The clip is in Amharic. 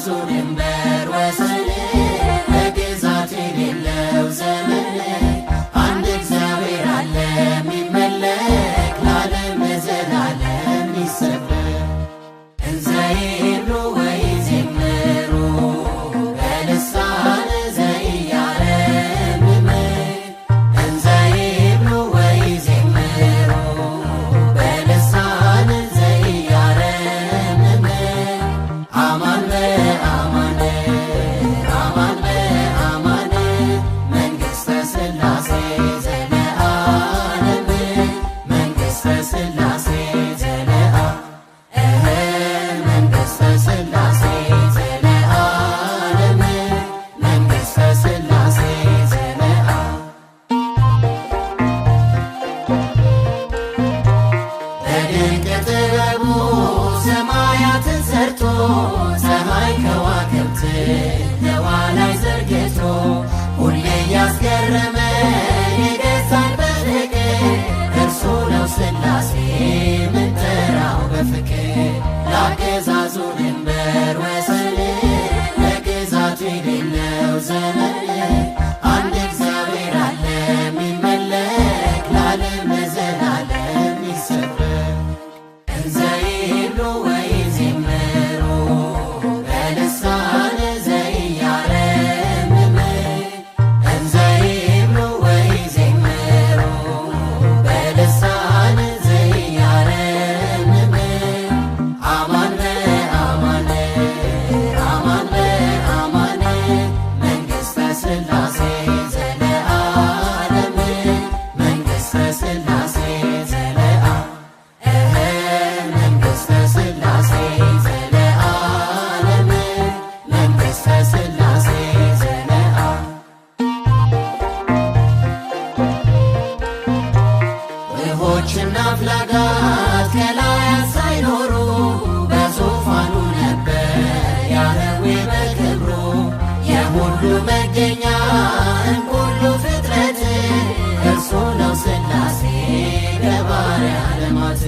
ድንበር ወሰን ለግዛት የሌለው ዘመን አንድ እግዚአብሔር አለ የሚመለክ ለዓለም ለዘላለም ይሰበክ። እንዘ ይብሉ ወይዜምሩ በልሳነ ዘኢያረምም እንዘ ይብሉ ወይዜምሩ በልሳነ ዘኢያረምም አማን በአማን አማን በአማን መንግሥተ ሥላሴ ዘለዓለም መንግሥተ ሥላሴ መንግሥተ ሥላሴ ዘለዓለም መንግሥተ ሥላሴ ዘለዓለም በድንቅ ጥበቡ ሰማያትን ሰርቶ ፀሐይ ከዋክብት ህዋ ላይ ዘርግቶ ሁሌ እያስገረመ የገዛን በፍቅር እርሱ ነው ሥላሴ ምንጠራው በፍቅር ለአገዛዙ ድንበር ወሰን ለግዛቱ የሌለው ዘመን አንድ እግዚአብሔር አለ የሚመለክ ለዓለም ለዘላለም ይሰበክ። እንዘ ይብሉ ወይዜምሩ በልሳነ ዘኢያረምም እንዘ ይብሉ ወይዜምሩ በልሳነ ዘኢያረምም አማን በአማን አማን በአማን መንግሥተ ሥላሴ ዘለዓለም መንግሥተ ሥላሴ ዘለዓለም መንግሥተ ሥላሴ ዘለዓለም መንግሥተ ሥላሴ ዘለዓለም ውኆችና አፍላጋት ከላያት ሳይኖሩ በዙፋኑ ነበር ያህዌ በክብሩ የሁሉ መገኛ እምኩሉ ፍጥረት እርሱ ነው ሥላሴ ገባሬ ዓለማት